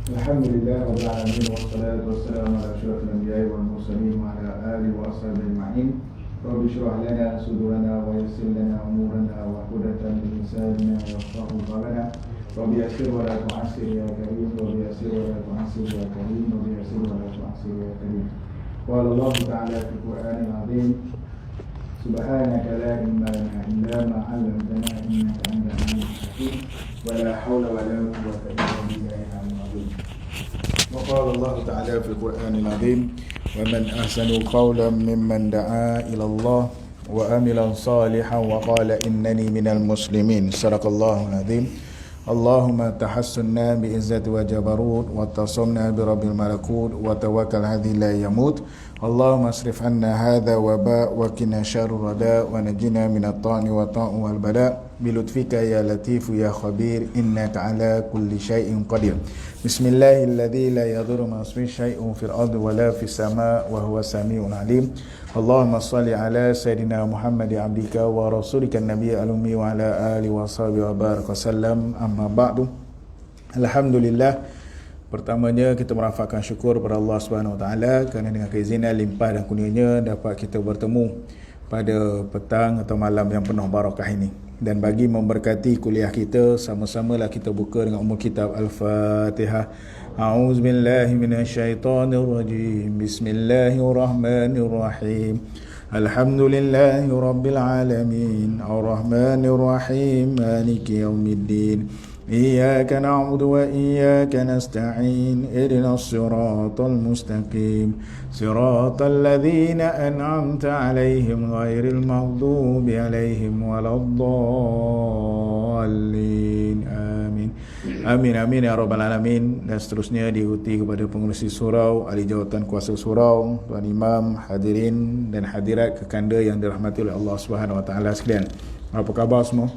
الحمد لله رب العالمين والصلاة والسلام على أشرف الأنبياء والمرسلين وعلى آله وأصحابه أجمعين. رب اشرح لنا صدورنا ويسر لنا أمورنا وعقدة من لساننا يفقهوا قولنا. رب يسر ولا تعسر يا كريم، رب يسر ولا تعسر يا كريم، رب يسر ولا تعسر يا كريم. قال الله تعالى في القرآن العظيم: سبحانك لا علم لنا إلا ما علمتنا إنك أنت العليم الحكيم ولا حول ولا قوة إلا بالله العلي العظيم. وقال الله تعالى في القرآن العظيم: ومن أحسن قولا ممن دعا إلى الله وعمل صالحا وقال إنني من المسلمين. صدق الله العظيم. اللهم تحسنا بعزة وجبروت واتصمنا برب الملكوت وتوكل هذه لا يموت. اللهم اصرف عنا هذا وباء وقنا شر الرداء ونجنا من الطعن والطاع والبلاء بلطفك يا لطيف يا خبير إنك على كل شيء قدير. بسم الله الذي لا يضر مع اسمه شيء في الأرض ولا في السماء وهو السميع العليم. اللهم صل على سيدنا محمد عبدك ورسولك النبي الأمي وعلى آله وصحبه وبارك وسلم. Amma ba'du. Alhamdulillah, pertamanya kita merafakkan syukur kepada Allah Subhanahu Wa Taala kerana dengan keizinan limpah dan kurnianya dapat kita bertemu pada petang atau malam yang penuh barakah ini. Dan bagi memberkati kuliah kita, sama-samalah kita buka dengan umul kitab Al-Fatihah. A'udzubillahi minasyaitonirrajim. Bismillahirrahmanirrahim. Alhamdulillahi rabbil alamin. Ar-Rahmanir-Rahim. Maliki yaumiddin. Iyyaka na'budu wa iyyaka nasta'in. Ihdinas siratal mustaqim. Siratal ladzina an'amta 'alaihim ghairil maghdubi 'alaihim waladdallin. Amin. Amin amin ya rabbal alamin. Dan seterusnya diikuti kepada pengurusi surau, ahli jawatan kuasa surau, tuan imam, hadirin dan hadirat kekanda yang dirahmati oleh Allah Subhanahu Wa Taala sekalian. Apa khabar semua?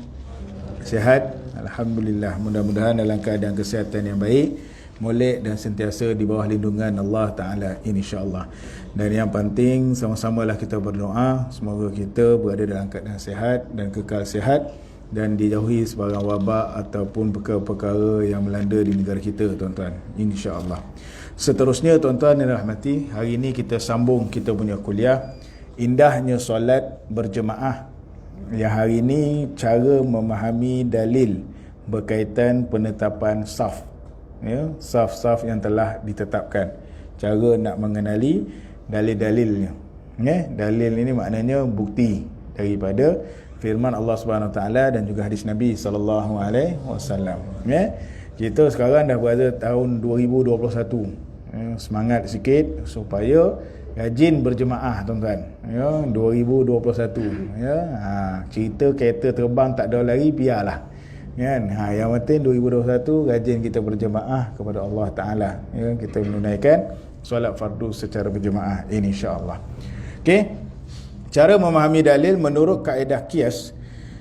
Sihat? Alhamdulillah. Mudah-mudahan dalam keadaan kesihatan yang baik, molek dan sentiasa di bawah lindungan Allah Ta'ala, insya-Allah. Dan yang penting, sama-samalah kita berdoa semoga kita berada dalam keadaan sihat dan kekal sihat dan dijauhi sebarang wabak ataupun perkara-perkara yang melanda di negara kita, tuan-tuan, insya-Allah. Seterusnya, tuan-tuan yang dirahmati, hari ini kita sambung kita punya kuliah indahnya solat berjemaah. Yang hari ini cara memahami dalil berkaitan penetapan saf, ya, saf-saf yang telah ditetapkan, cara nak mengenali dalil-dalilnya, ya. Dalil ini maknanya bukti daripada firman Allah Subhanahu Taala dan juga hadis Nabi sallallahu alaihi wasallam, ya. Kita sekarang dah berada tahun 2021, ya. Semangat sikit supaya rajin berjemaah, tuan-tuan, ya. 2021, ya. Cerita kereta terbang tak ada lagi, biarlah, kan. Yang penting 2021 rajin kita berjemaah kepada Allah Ta'ala, ya. Kita menunaikan solat fardu secara berjemaah ini, insya-Allah. Okey. Cara memahami dalil menurut kaedah qiyas,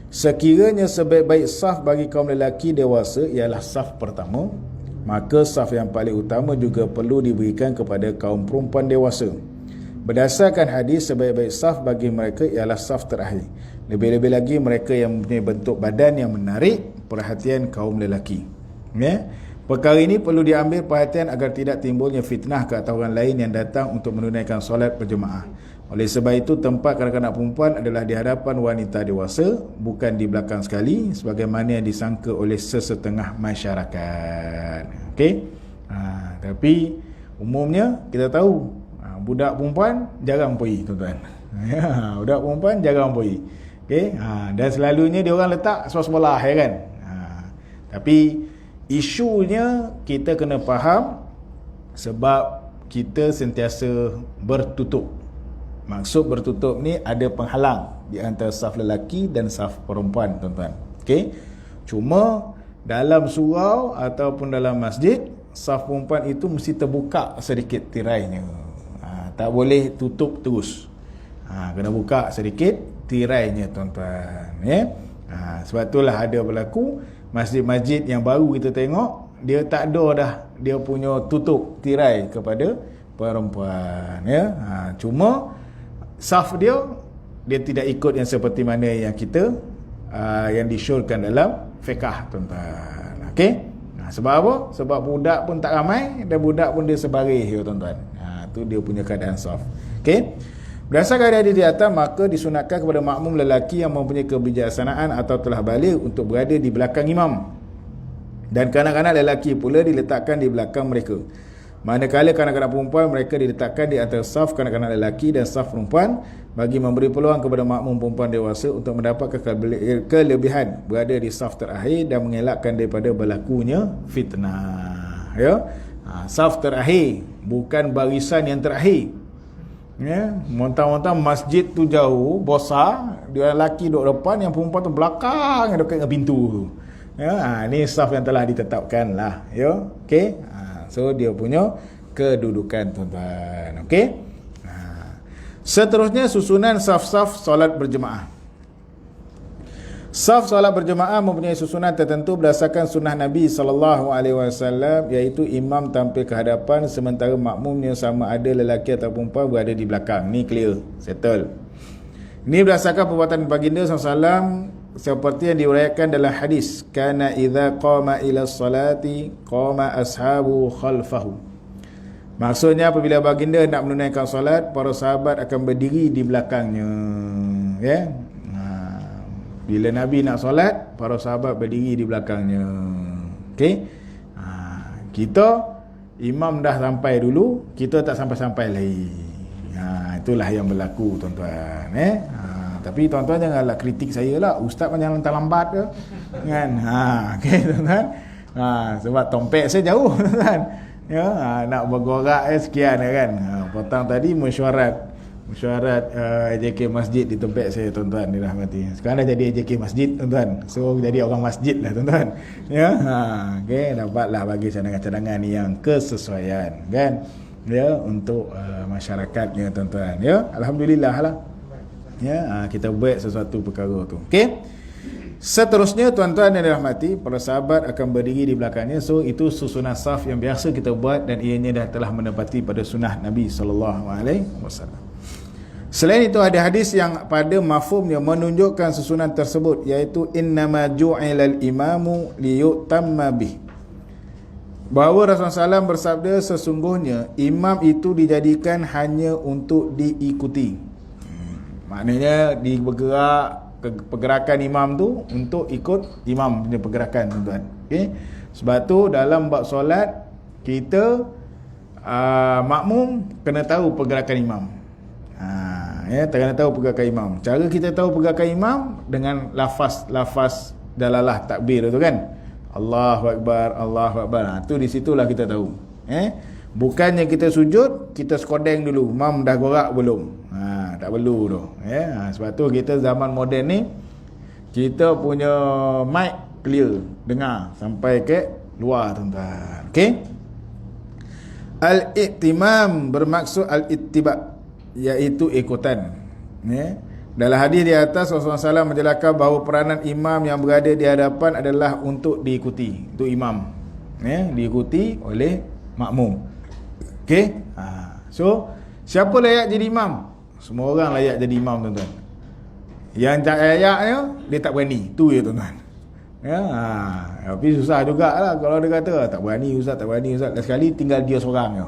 sekiranya sebaik-baik saf bagi kaum lelaki dewasa ialah saf pertama, maka saf yang paling utama juga perlu diberikan kepada kaum perempuan dewasa. Berdasarkan hadis, sebaik-baik saf bagi mereka ialah saf terakhir. Lebih-lebih lagi mereka yang mempunyai bentuk badan yang menarik perhatian kaum lelaki, ya. Perkara ini perlu diambil perhatian agar tidak timbulnya fitnah ke atas orang lain yang datang untuk menunaikan solat berjemaah. Oleh sebab itu, tempat kanak-kanak perempuan adalah di hadapan wanita dewasa, bukan di belakang sekali sebagaimana yang disangka oleh sesetengah masyarakat. Okey. Tapi umumnya kita tahu budak perempuan jarang pergi, tuan-tuan. Ya, budak perempuan jarang pergi. Okey, dan selalunya dia orang letak sebelah-sebelah, ya kan. Tapi isunya kita kena faham sebab kita sentiasa bertutup. Maksud bertutup ni ada penghalang di antara saf lelaki dan saf perempuan, tuan-tuan. Okey. Cuma dalam surau ataupun dalam masjid, saf perempuan itu mesti terbuka sedikit tirainya. Tak boleh tutup terus. Kena buka sedikit tirainya, tuan-tuan, ya. Sebab itulah ada berlaku masjid-masjid yang baru kita tengok, dia tak ada dah dia punya tutup tirai kepada perempuan, ya. Cuma saf dia tidak ikut yang seperti mana yang kita yang disyorkan dalam fiqh, tuan-tuan. Okey. Sebab apa? Sebab budak pun tak ramai dan budak pun dia sebaris ya tuan-tuan. Tu dia punya keadaan saf. Okey. Berdasarkan hadis di atas, maka disunatkan kepada makmum lelaki yang mempunyai kebijaksanaan atau telah balik untuk berada di belakang imam. Dan kanak-kanak lelaki pula diletakkan di belakang mereka. Manakala kanak-kanak perempuan mereka diletakkan di atas saf kanak-kanak lelaki dan saf perempuan bagi memberi peluang kepada makmum perempuan dewasa untuk mendapatkan kelebihan berada di saf terakhir dan mengelakkan daripada berlakunya fitnah. Ya. Saf terakhir, bukan barisan yang terakhir. Ya, montang-montang masjid tu jauh, besar, dia lelaki duduk depan, yang perempuan tu belakang, dekat dengan pintu tu. Ya, ni saf yang telah ditetapkan lah. Ya, okey. So dia punya kedudukan tuan-tuan. Okey. Seterusnya susunan saf-saf solat berjemaah. Saf solat berjemaah mempunyai susunan tertentu berdasarkan sunnah Nabi SAW, iaitu imam tampil ke hadapan sementara makmumnya sama ada lelaki atau perempuan berada di belakang. Ni clear, settle. Ini berdasarkan perbuatan baginda SAW seperti yang diuraikan dalam hadis, kana idza qama ila salati qama ashabu khalfahu. Maksudnya apabila baginda nak menunaikan solat, para sahabat akan berdiri di belakangnya. Ya. Bila Nabi nak solat, para sahabat berdiri di belakangnya. Okey. Kita imam dah sampai dulu, kita tak sampai-sampai lagi. Itulah yang berlaku tuan-tuan. Tapi tuan-tuan janganlah kritik saya lah, ustaz kan jangan terlambat ke, kan? Okey tuan-tuan. Sebab tompek saya jauh tuan-tuan. Ya, nak bergorak sekian kan. Petang tadi mesyuarat AJK masjid di tempat saya tuan-tuan dirahmati. Sekarang dah jadi AJK masjid tuan-tuan. So jadi orang masjid lah tuan-tuan. Ya, okey, dapatlah bagi cadangan-cadangan yang kesesuaian kan. Ya, untuk masyarakatnya tuan-tuan. Ya, alhamdulillah lah. Ya, kita buat sesuatu perkara tu. Okey. Seterusnya tuan-tuan yang dirahmati, para sahabat akan berdiri di belakangnya. So itu susunan saf yang biasa kita buat dan ianya dah telah menepati pada sunnah Nabi SAW. Selain itu ada hadis yang pada mafhumnya menunjukkan susunan tersebut, iaitu innama ju'ilal imamu liyutamma bih. Bahawa Rasulullah SAW bersabda, sesungguhnya imam itu dijadikan hanya untuk diikuti. Maknanya bergerak, pergerakan imam tu untuk ikut imam punya pergerakan tuan-tuan. Okey. Sebab tu dalam bab solat kita makmum kena tahu pergerakan imam. Kena tahu pergerakan imam. Cara kita tahu pergerakan imam dengan lafaz dalalah takbir tu kan. Allahu akbar, Allahu akbar. Tu di situlah kita tahu. Bukannya kita sujud, kita skodeng dulu. Imam dah gorak belum? Tak perlu tu. Sebab tu kita zaman moden ni, kita punya mic clear, dengar sampai ke luar tuan-tuan. Okey. Al-i'timam bermaksud al-ittiba', iaitu ikutan. Dalam hadis di atas Rasulullah SAW menjelaskan bahawa peranan imam yang berada di hadapan adalah untuk diikuti. Itu imam. Diikuti oleh makmum. Okey. So, siapa layak jadi imam? Semua orang layak jadi imam tuan-tuan. Yang tak layaknya, dia tak berani. Tu je tuan-tuan. Tapi susah jugalah kalau dia kata tak berani ustaz, tak berani ustaz. Last sekali tinggal dia seorang je.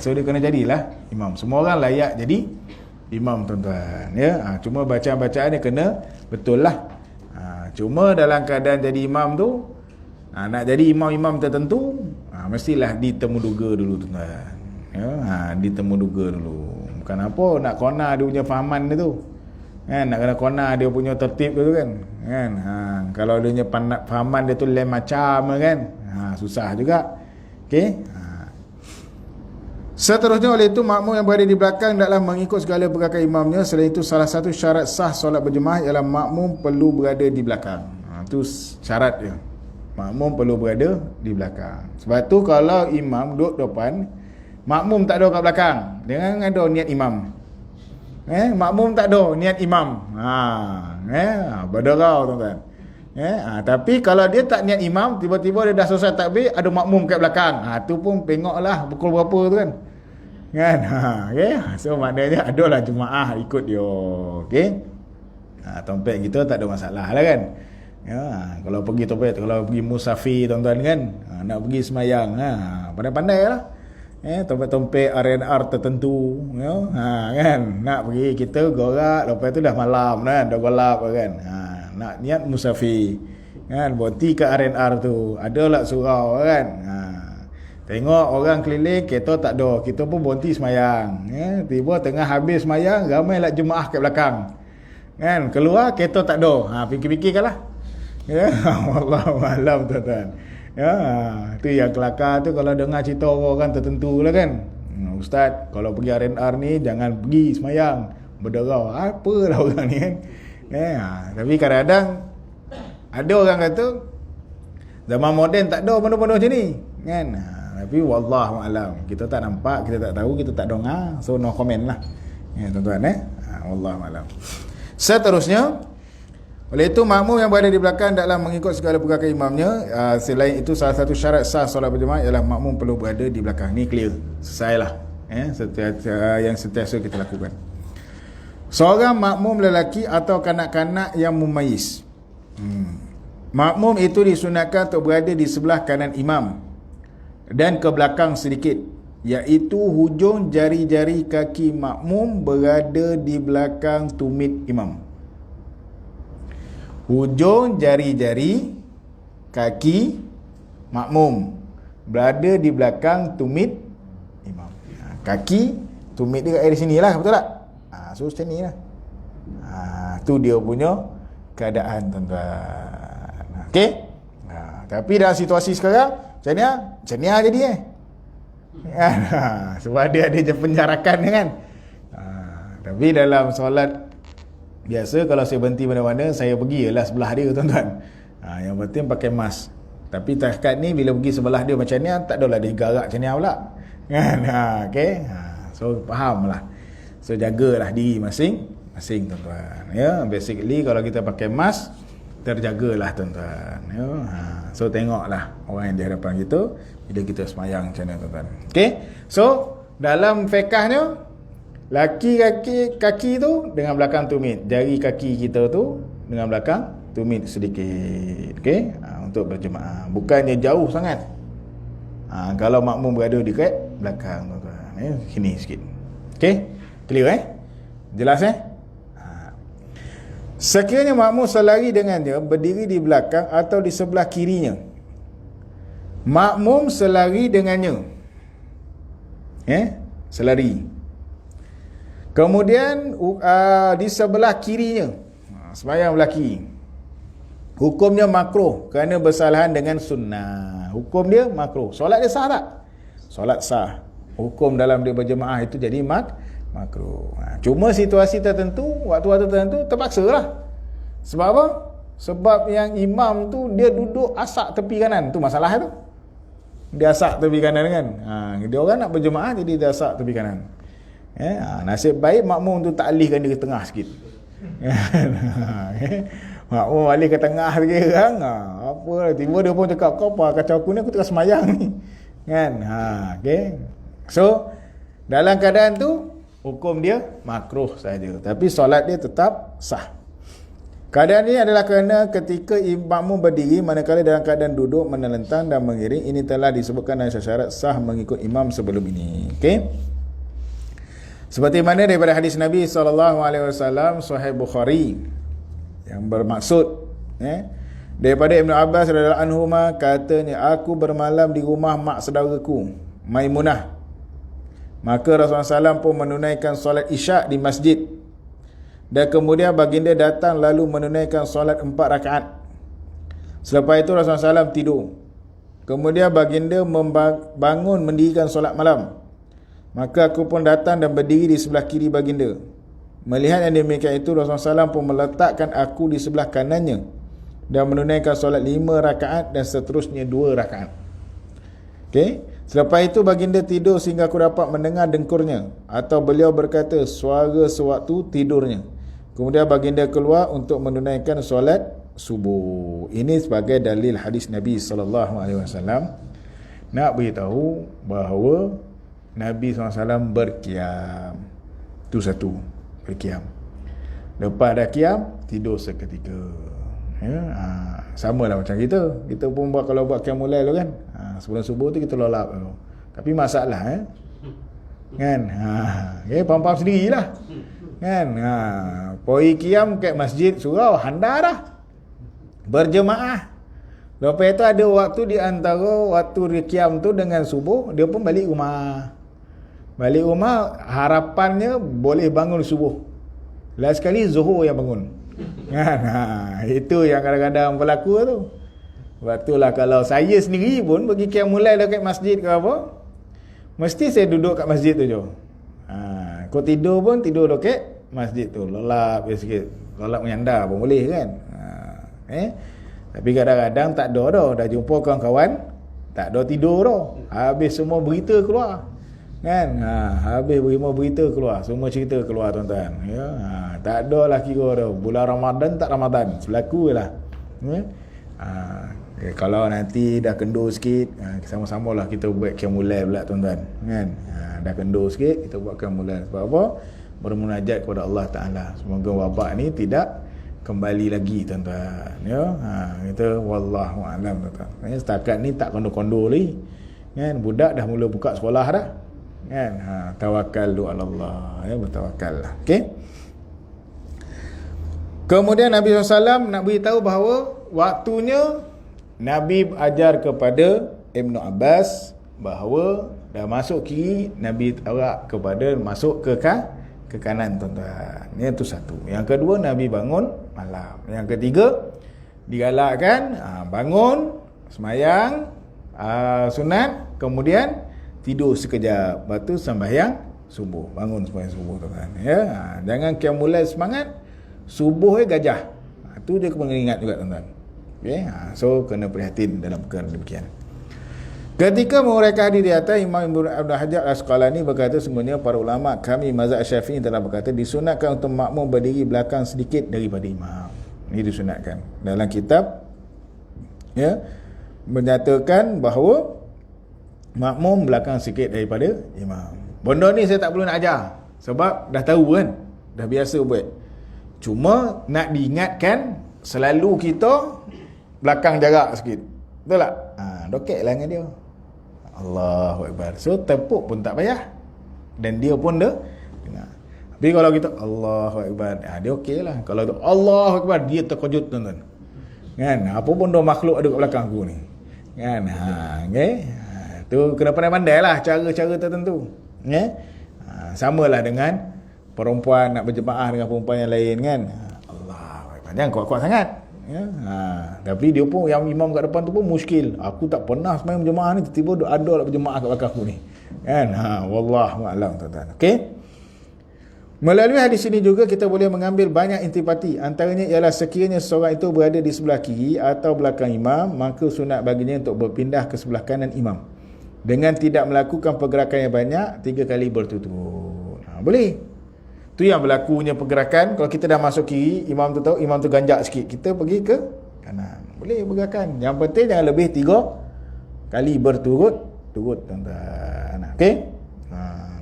So dia kena jadilah imam. Semua orang layak jadi imam tuan-tuan. Cuma bacaan-bacaan dia kena betul lah. Cuma dalam keadaan jadi imam tu, nak jadi imam-imam tertentu, mestilah ditemuduga dulu tuan-tuan. Ditemuduga dulu. Bukan apa nak kona dia punya fahaman dia tu. Nak kena kona dia punya tertib tu kan. Kalau dia punya fahaman dia tu lain macam kan. Susah juga. Okey. Seterusnya oleh itu makmum yang berada di belakang adalah mengikut segala pergerakan imamnya. Selain itu salah satu syarat sah solat berjemaah ialah makmum perlu berada di belakang. Itu syarat dia. Makmum perlu berada di belakang. Sebab tu kalau imam duduk depan, makmum tak ada kat belakang, jangan ada niat imam. Makmum tak ada niat imam. Berderau tuan-tuan. Tapi kalau dia tak niat imam, tiba-tiba dia dah selesai takbir, ada makmum kat belakang. Tu pun tengoklah pukul berapa tu kan. Okay? So maknanya adalah jemaah ikut dia. Okey. Tompek kita tak ada masalah lah kan. Ya, kalau pergi topet, kalau pergi musafir tuan-tuan kan, nak pergi semayang, pandai-pandai lah. Topek-topek R&R tertentu, ya, kan, nak pergi kita gorak, lepas tu dah malam kan, dah gelap kan. Nak niat musafir, kan, berhenti ke R&R tu, ada lah surau kan. Tengok orang keliling, kita tak ada, kita pun berhenti semayang. Tiba tengah habis semayang, ramai lah jemaah kat belakang. Kan, keluar kereta tak ada. Fikir-fikirkanlah. Ya, wallahu alam tuan-tuan. Ya, tu yang kelakar tu kalau dengar cerita orang tertentu lah kan. Ustaz, kalau pergi R&R ni jangan pergi semayang, berderau. Apalah orang ni kan. Tapi kadang-kadang ada orang kata zaman moden tak ada benda-benda macam ni kan. Tapi wallahu alam, kita tak nampak, kita tak tahu, kita tak dengar, so no comment lah. Ya tuan-tuan wallahu alam. Seterusnya, oleh itu makmum yang berada di belakang dalam mengikut segala pergerakan imamnya. Selain itu, salah satu syarat sah solat berjemaah ialah makmum perlu berada di belakang. Ni clear, selesailah. Yang sentiasa kita lakukan. Seorang makmum lelaki atau kanak-kanak yang mumayyiz. Makmum itu disunatkan untuk berada di sebelah kanan imam dan ke belakang sedikit, iaitu hujung jari-jari kaki makmum berada di belakang tumit imam. Hujung jari-jari kaki makmum berada di belakang tumit imam. Kaki tumit dia kat sini lah, betul tak? So macam ni lah. Tu dia punya keadaan tuan-tuan. Okey? Tapi dalam situasi sekarang macam ni jadi sebab dia ada je penjarakan kan. Tapi dalam solat biasa, kalau saya berhenti mana-mana, saya pergi ialah sebelah dia tuan-tuan. Yang penting pakai mask. Tapi takat ni bila pergi sebelah dia macam ni, tak adalah dia garak macam ni pula kan. Okey. So fahamlah. So jagalah diri masing-masing tuan-tuan. Ya, basically kalau kita pakai mask, terjagalah tuan-tuan. Ya. So tengoklah orang yang di hadapan kita bila kita semayang macam mana tuan-tuan. Okey. So dalam fiqahnya, kaki tu dengan belakang tumit, jari kaki kita tu dengan belakang tumit sedikit. Okey. Untuk berjemaah, bukannya jauh sangat. Kalau makmum berada di kat belakang tuan-tuan, sini sikit. Okey. Clear jelas Sekiranya makmum selari dengannya berdiri di belakang atau di sebelah kirinya. Makmum selari dengannya. Selari. Kemudian di sebelah kirinya. Sembahyang belah kiri. Hukumnya makruh kerana bersalahan dengan sunnah. Hukum dia makruh. Solat dia sah tak? Solat sah. Hukum dalam dia berjemaah itu jadi makruh. Cuma situasi tertentu, waktu-waktu tertentu terpaksa lah. Sebab apa? Sebab yang imam tu dia duduk asak tepi kanan. Tu masalah tu. Dia asak tepi kanan kan. Dia orang nak berjemaah jadi dia asak tepi kanan. Nasib baik makmum tu tak alihkan dia ke tengah sikit. Makmum alih ke tengah sikit kan. Apa tiba dia pun cakap, kau apa kacau aku ni, aku tengah semayang ni. Kan? Okay. So dalam keadaan tu hukum dia makruh saja, tapi solat dia tetap sah. Keadaan ini adalah kerana ketika makmum berdiri manakala dalam keadaan duduk, menelentang dan mengiring. Ini telah disebutkan dalam syarat sah mengikut imam sebelum ini. Okey. Seperti mana daripada hadis Nabi SAW Sahih Bukhari yang bermaksud daripada Ibn Abbas radhiyallahu anhuma, katanya, aku bermalam di rumah mak saudaraku Maimunah. Maka Rasulullah SAW pun menunaikan solat isyak di masjid. Dan kemudian baginda datang lalu menunaikan solat 4 rakaat. Selepas itu Rasulullah SAW tidur. Kemudian baginda bangun mendirikan solat malam. Maka aku pun datang dan berdiri di sebelah kiri baginda. Melihat yang demikian itu, Rasulullah SAW pun meletakkan aku di sebelah kanannya dan menunaikan solat 5 rakaat dan seterusnya 2 rakaat. Okey. Selepas itu baginda tidur sehingga aku dapat mendengar dengkurnya, atau beliau berkata suara sewaktu tidurnya. Kemudian baginda keluar untuk menunaikan solat subuh. Ini sebagai dalil hadis Nabi SAW nak beritahu bahawa Nabi SAW berkiam. Itu satu, berkiam. Lepas dah kiam, tidur seketika. Ya, sama lah macam kita pun kalau buat qiyamul lail kan, sebelum subuh tu kita lolap dulu. Tapi masalah kan, okay, faham-faham sendirilah kan. Poi qiyam kat masjid surau handar dah berjemaah. Lepas itu ada waktu di antara waktu qiyam tu dengan subuh, dia pun balik rumah. Balik rumah harapannya boleh bangun subuh. Last sekali Zuhur yang bangun. Kan? Itu yang kadang-kadang berlaku tu. Sebab itulah kalau saya sendiri pun pergi qiyamul lail dekat masjid ke apa, mesti saya duduk kat masjid tu je. Kau tidur pun tidur dekat masjid tu. Lolap sikit. Lolap menyandar pun boleh kan. Tapi kadang-kadang tak ada dah. Dah jumpa kawan-kawan, tak ada tidur dah. Habis semua berita keluar. Kan? Habis berita keluar, semua cerita keluar tuan-tuan. Ya, tak ada lah kira dah. Bulan Ramadan tak Ramadan, selaku lah. Kalau nanti dah kendur sikit, sama-sama lah kita buat qiyamul lail pula tuan-tuan. Kan? Dah kendur sikit, kita buat qiyamul lail. Sebab apa? Bermunajat kepada Allah Ta'ala. Semoga wabak ni tidak kembali lagi tuan-tuan. Ya, kita wallahu a'lam tuan-tuan. Setakat ni tak kondo-kondo lagi. Kan? Budak dah mula buka sekolah dah. Kan, tawakal ala Allah, ya, bertawakal lah. Okey. Kemudian Nabi SAW nak beritahu bahawa waktunya Nabi ajar kepada Ibnu Abbas bahawa dah masuk kiri, Nabi arak kepada masuk ke kanan tuan-tuan. Itu satu. Yang kedua, Nabi bangun malam. Yang ketiga, digalakkan bangun semayang sunat, kemudian tidur sekejap, lepas tu sembahyang subuh, bangun sembahyang subuh tuan-tuan. Ya, jangan qiyamul lail semangat, subuh gajah. Tu dia kena ingat juga tuan-tuan. Okey, so kena prihatin dalam perkara demikian. Ketika mereka hadir di atas, Imam Ibnu Hajar Al-Asqalani berkata, sungguhnya para ulama kami mazhab Syafi'i telah berkata disunatkan untuk makmum berdiri belakang sedikit daripada imam. Ini disunatkan. Dalam kitab ya menyatakan bahawa makmum belakang sikit daripada imam. Benda ni saya tak perlu nak ajar, sebab dah tahu kan, dah biasa buat. Cuma nak diingatkan, selalu kita belakang jarak sikit, betul tak? Dokek lah dengan dia. Allahu Akbar. So tepuk pun tak payah, dan dia pun dah dengar. Tapi kalau kita Allahu Akbar, dia okey lah. Kalau tu Allahu Akbar, dia terkejut tuan-tuan. Kan? Apa pun dah makhluk ada kat belakang aku ni. Kan? Okay? Tu kena pandai-pandai lah cara-cara tertentu. Samalah dengan perempuan nak berjemaah dengan perempuan yang lain kan. Allah, jangan kuat-kuat sangat. Tapi dia pun yang imam kat depan tu pun muskil. Aku tak pernah semain berjemaah ni, tiba-tiba ada lah berjemaah kat belakang aku ni. Kan? Wallahu a'lam tuan-tuan. Okey. Melalui hadis ini juga kita boleh mengambil banyak intipati. Antaranya ialah sekiranya seseorang itu berada di sebelah kiri atau belakang imam, maka sunat baginya untuk berpindah ke sebelah kanan imam dengan tidak melakukan pergerakan yang banyak 3 kali berturut-turut. Boleh. Tu yang berlakunya pergerakan. Kalau kita dah masuk kiri, imam tu tahu, imam tu ganjak sikit, kita pergi ke kanan. Boleh pergerakan. Yang penting jangan lebih 3 kali berturut-turut tuan-tuan. Okey?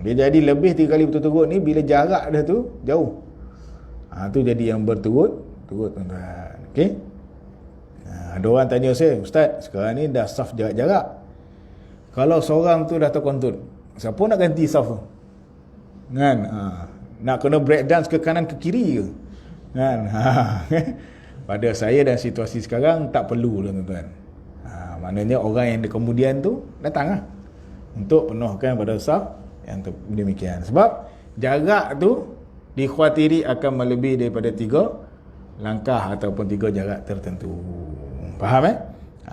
Dia jadi lebih 3 kali berturut-turut ni bila jarak dah tu jauh. Tu jadi yang berturut-turut tuan-tuan. Okey? Ada orang tanya saya, Ustaz, sekarang ni dah saf jarak-jarak. Kalau seorang tu dah terkontut, siapa nak ganti saf tu? Kan? Nak kena break dance ke kanan ke kiri ke? Kan? Pada saya dan situasi sekarang tak perlu lah tuan-tuan. Maknanya orang yang kemudian tu datang lah untuk penuhkan pada saf yang demikian. Sebab jarak tu dikhawatiri akan melebihi daripada 3 langkah ataupun 3 jarak tertentu. Faham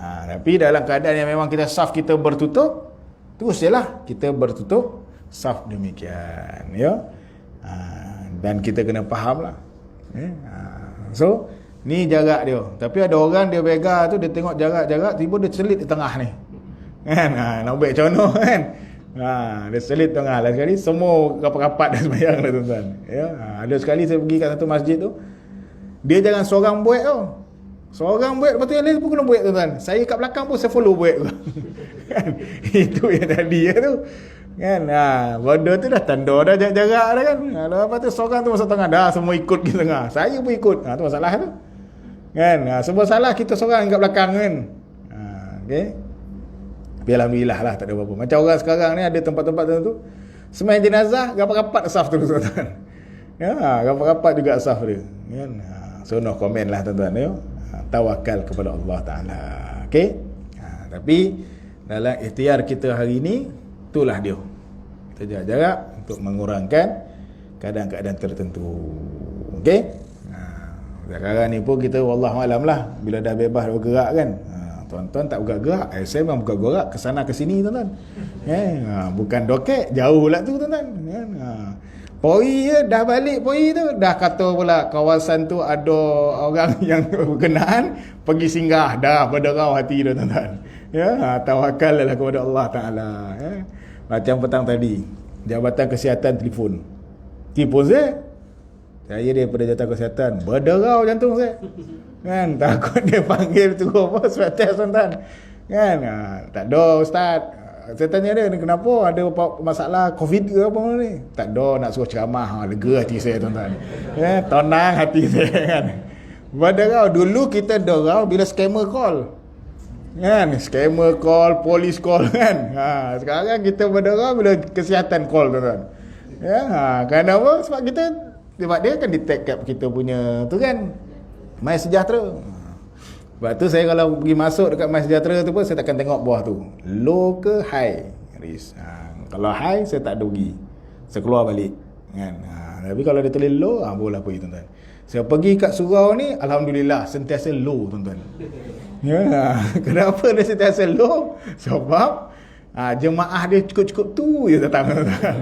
tapi dalam keadaan yang memang kita saf kita bertutup, terus je lah kita bertutup saf demikian, ya. Dan kita kena faham lah. So ni jarak dia. Tapi ada orang dia bega tu, dia tengok jarak-jarak, tiba dia selit di tengah ni kan. Nak buat macam mana kan. Dia selit tengah lah sekali, semua rapat-rapat dah sembahyang lah tuan-tuan, ya. Ada sekali saya pergi kat satu masjid tu, dia jangan seorang buat tau. Seorang buat, lepas tu yang lain pun kena buat tuan-tuan. Saya kat belakang pun saya follow buat kan. Itu yang tadi ya tu kan. Benda tu dah tanda dah jarak dah kan. Lepas tu seorang tu masuk tengah, dah semua ikut di tengah, saya pun ikut. Tu masalah tu. Kan? Semua salah kita seorang kat belakang kan. Okey. Tapi alhamdulillah lah, tak ada apa-apa. Macam orang sekarang ni ada tempat-tempat tertentu semain jenazah rapat-rapat saf tu tuan-tuan. Ya, rapat-rapat juga saf dia. Kan? So no comment lah tuan-tuan ya. Tawakal kepada Allah Taala. Okey. Tapi dalam ikhtiar kita hari ini, itulah dia. Kita jaga jarak untuk mengurangkan keadaan-keadaan tertentu. Okey. Sekarang ni pun kita wallahualam lah, bila dah bebas bergerak kan. Tuan-tuan tak bergerak, saya memang bergerak ke sana ke sini tuan-tuan. Bukan dokek, jauh lah tu tuan-tuan. Poi je, dah balik Poi tu, dah kata pula kawasan tu ada orang yang berkenaan, pergi singgah, dah berderau hati tu tuan-tuan. Ya, tawakal lah kepada Allah Ta'ala. Ya. Macam petang tadi, Jabatan Kesihatan telefon saya daripada Jabatan Kesihatan, berderau jantung saya. Kan, takut dia panggil tu apa, swab test tuan-tuan. Kan, tak ada ustaz. Saya tanya dia, kenapa, ada masalah COVID ke apa ni? Tak ada, nak suruh ceramah. Lega hati saya tuan-tuan. Tenang hati saya kan. Berderau, dulu kita derau bila scammer call. Kan, scammer call, polis call kan. Sekarang kita berderau bila kesihatan call tuan-tuan. Ya, kenapa? Sebab dia akan detect kat kita punya tu kan, My Sejahtera. Sebab tu saya kalau pergi masuk dekat My Sejahtera tu pun, saya takkan tengok bawah tu low ke high risk. Kalau high saya tak ada pergi, saya keluar balik kan. Tapi kalau dia tulis low, boleh pergi tuan-tuan. Saya pergi kat surau ni, alhamdulillah sentiasa low tuan-tuan. Ya, kenapa dia sentiasa low? Sebab jemaah dia cukup-cukup tu je datang tuan-tuan.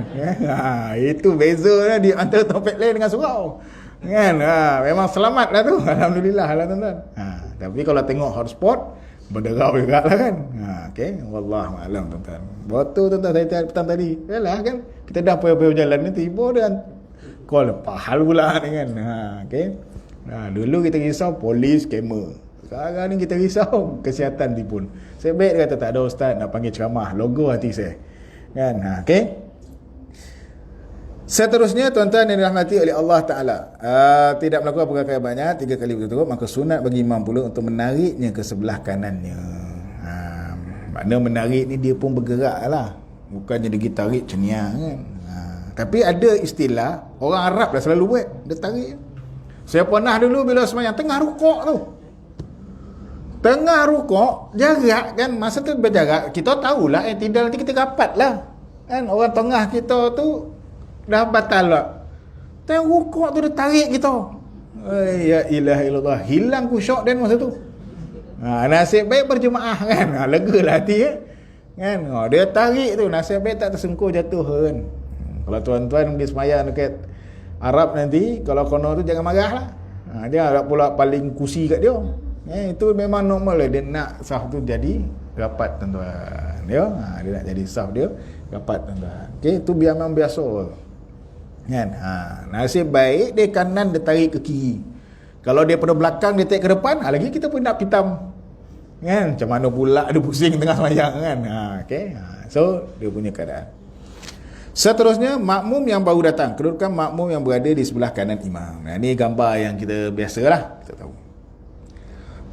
Itu beza lah di antara topik lain dengan surau. Kan? Memang selamat lah tu. Alhamdulillah lah tuan-tuan. Tapi kalau tengok hotspot, berderau juga lah kan. Okay. Wallahualam tuan-tuan. Betul tuan-tuan, saya petang tadi. Yalah kan, kita dah payah-payah jalan ni, tiba dia call pahal pula ni kan. Okay. Dulu kita risau polis, scammer. Sekarang ni kita risau kesihatan tipun. Saya baik dia kata, tak ada ustaz nak panggil ceramah, logo hati saya. Kan? Okay. Seterusnya tuan-tuan yang dirahmati oleh Allah Ta'ala, tidak melakukan perkara banyak 3 kali berturut-turut, maka sunat bagi imam pula untuk menariknya ke sebelah kanannya. Makna menarik ni dia pun bergerak lah, bukannya dia tarik ceniang kan. Tapi ada istilah, orang Arab dah selalu buat, dia tarik. Saya pernah dulu bila semayang tengah rukuk tu, tengah rukuk jarak kan, masa tu berjarak, kita tahulah tidak nanti kita rapat lah kan, orang tengah kita tu dah batal lah, tengah rukuk tu dia tarik kita. Ya ilaha illallah, hilang khusyuk dan masa tu. Nasib baik berjemaah kan, lega lah hati kan. Dia tarik tu, nasib baik tak tersengkuh jatuh kan. Kalau tuan-tuan pergi semayang dekat Arab nanti, kalau kono tu jangan marah lah. Jangan pula paling kursi kat dia. Itu memang normal lah, dia nak saf tu jadi rapat tuan-tuan. Ya, dia nak jadi saf dia rapat tuan-tuan. Okey, tu biar memang biasa kan. Nasib baik dia kanan dia tarik ke kiri. Kalau dia pada belakang dia tarik ke depan, lagi kita pun nak pitam kan. Macam mana pula dia pusing tengah semayang kan. Okey. So dia punya keadaan. Seterusnya, makmum yang baru datang, kedudukan makmum yang berada di sebelah kanan imam. Ini gambar yang kita biasalah kita tahu.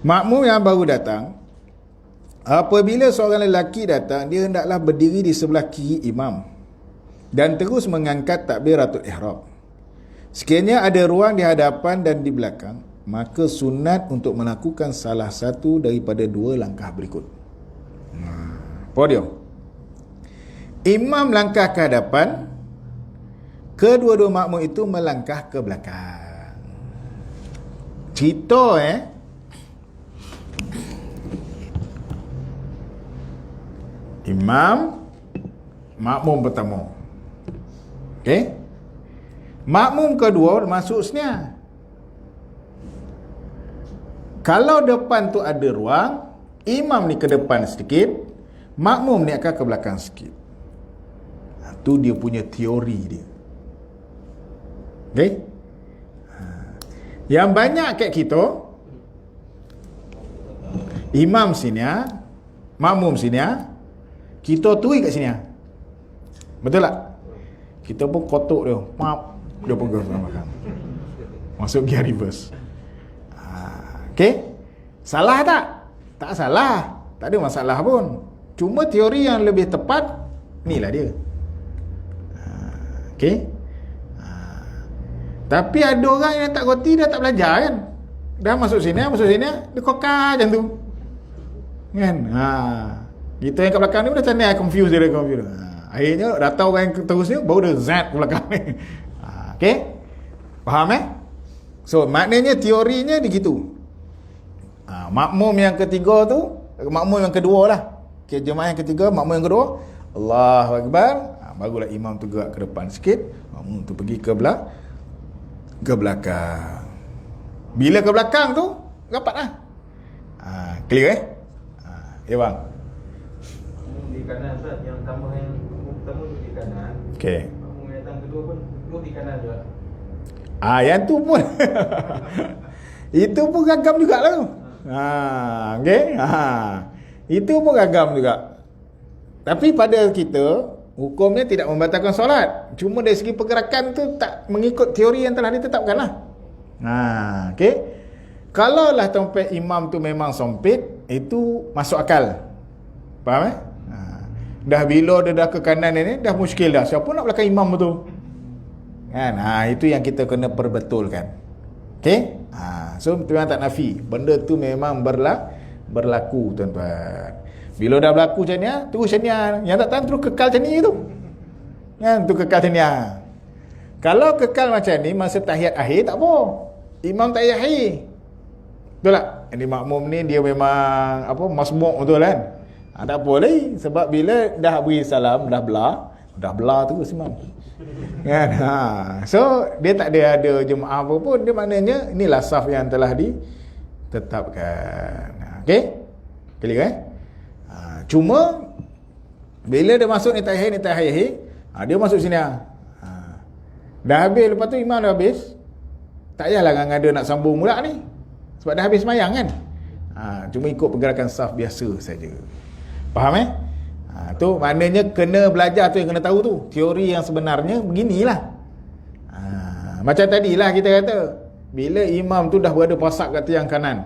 Makmum yang baru datang, apabila seorang lelaki datang, dia hendaklah berdiri di sebelah kiri imam dan terus mengangkat takbiratul ihram. Sekiranya ada ruang di hadapan dan di belakang, maka sunat untuk melakukan salah satu daripada 2 langkah berikut. Apa dia? Imam langkah ke hadapan, kedua-dua makmum itu melangkah ke belakang. Cerita imam, makmum pertama. Okey? Makmum kedua masuk sini. Kalau depan tu ada ruang, imam ni ke depan sedikit, makmum ni akan ke belakang sikit. Tu dia punya teori dia. Okey? Yang banyak kat kita, imam sini, makmum sini, kita tui kat sini. Betul tak? Kita pun kotok dia, dia pun ke belakang. Masuk gear reverse. Okey? Salah tak? Tak salah. Tak ada masalah pun. Cuma teori yang lebih tepat, inilah dia. Okey? Tapi ada orang yang tak reti, dia tak belajar kan. Dah masuk sini, dia kokar macam tu. Kan? Kita yang kat belakang ni pun dah tanya confuse dia. Akhirnya dah tahu orang yang terusnya, baru dia zat ke belakang ni. Okey? Faham So maknanya teorinya begitu. Makmum yang ketiga tu, makmum yang kedua lah. Okay, jemaah yang ketiga, makmum yang kedua, Allahu Akbar. Barulah imam tu gerak ke depan sikit, makmum tu pergi ke belakang. Bila ke belakang tu, rapat lah. Clear ya bang? Di kanan Ustaz, yang pertama tu di kanan. Okey. Makmum yang kedua pun duduk di kanan juga. Yang tu pun itu pun gagam jugalah tu. Okey. Itu pun gagam juga. Tapi pada kita, hukumnya tidak membatalkan solat. Cuma dari segi pergerakan tu tak mengikut teori yang telah ditetapkan lah. Okey. Kalaulah tempat imam tu memang sempit, itu masuk akal. Faham Dah bila dia dah ke kanan ni, dah muskil dah. Siapa nak belakang imam tu? Kan? Itu yang kita kena perbetulkan. Okey? So tuan tak nafi. Benda tu memang berlaku tuan-tuan. Bila dah berlaku macam ni, terus macam ni. Yang tak tahan terus kekal macam ni tu. Kan? Tu kekal macam ni. Kalau kekal macam ni, masa tahiyat akhir tak apa. Imam tahiyat akhir. Betul tak? Ini makmum ni dia memang masmuk betul kan? Tak apa lagi. Sebab bila dah beri salam, dah belah terus imam. Kan? So dia tak ada jemaah apa pun. Dia maknanya inilah saf yang telah ditetapkan. Okey? Clear cuma bila dia masuk ni tahiyat dia masuk sini dah habis, lepas tu imam dah habis, tak payahlah ngada nak sambung pula ni sebab dah habis sembahyang kan. Cuma ikut pergerakan saf biasa saja. Faham tu maknanya kena belajar tu, yang kena tahu tu teori yang sebenarnya beginilah. Macam tadilah kita kata, bila imam tu dah berada pasak kat tiang kanan,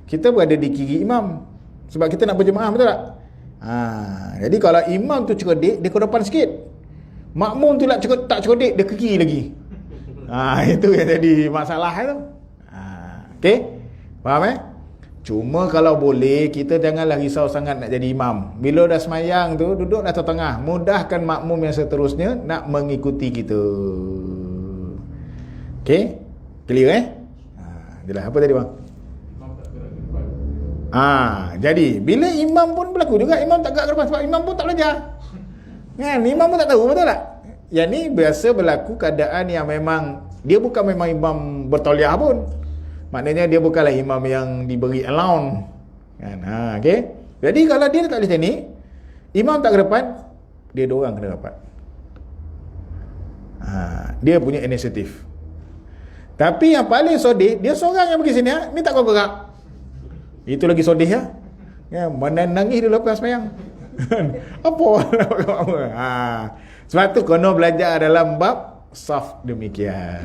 kita berada di kiri imam sebab kita nak berjemaah, betul tak? Jadi kalau imam tu cerdik, dia ke depan sikit. Makmum tu tak cerdik, dia ke kiri lagi. Itu yang jadi masalah tu. Okey? Faham Cuma kalau boleh, kita janganlah risau sangat nak jadi imam. Bila dah semayang tu, duduk atas tengah. Mudahkan makmum yang seterusnya nak mengikuti kita. Okey? Clear Jelas. Apa tadi bang? Jadi bila imam pun berlaku juga, imam tak gerak ke depan sebab imam pun tak belajar. Kan? Imam pun tak tahu, betul tak? Yang ni biasa berlaku keadaan yang memang dia bukan memang imam bertauliah pun. Maknanya dia bukanlah imam yang diberi allowance. Kan? Okey. Jadi kalau dia tak boleh macam ni, imam tak ke depan, dia dua orang kena rapat. Dia punya inisiatif. Tapi yang paling sodih, dia seorang yang pergi sini, ni tak kau gerak. Itu lagi sodih ya. Mana nangis dia lepas sembahyang. Apa? Sebab tu kena belajar dalam bab saf demikian.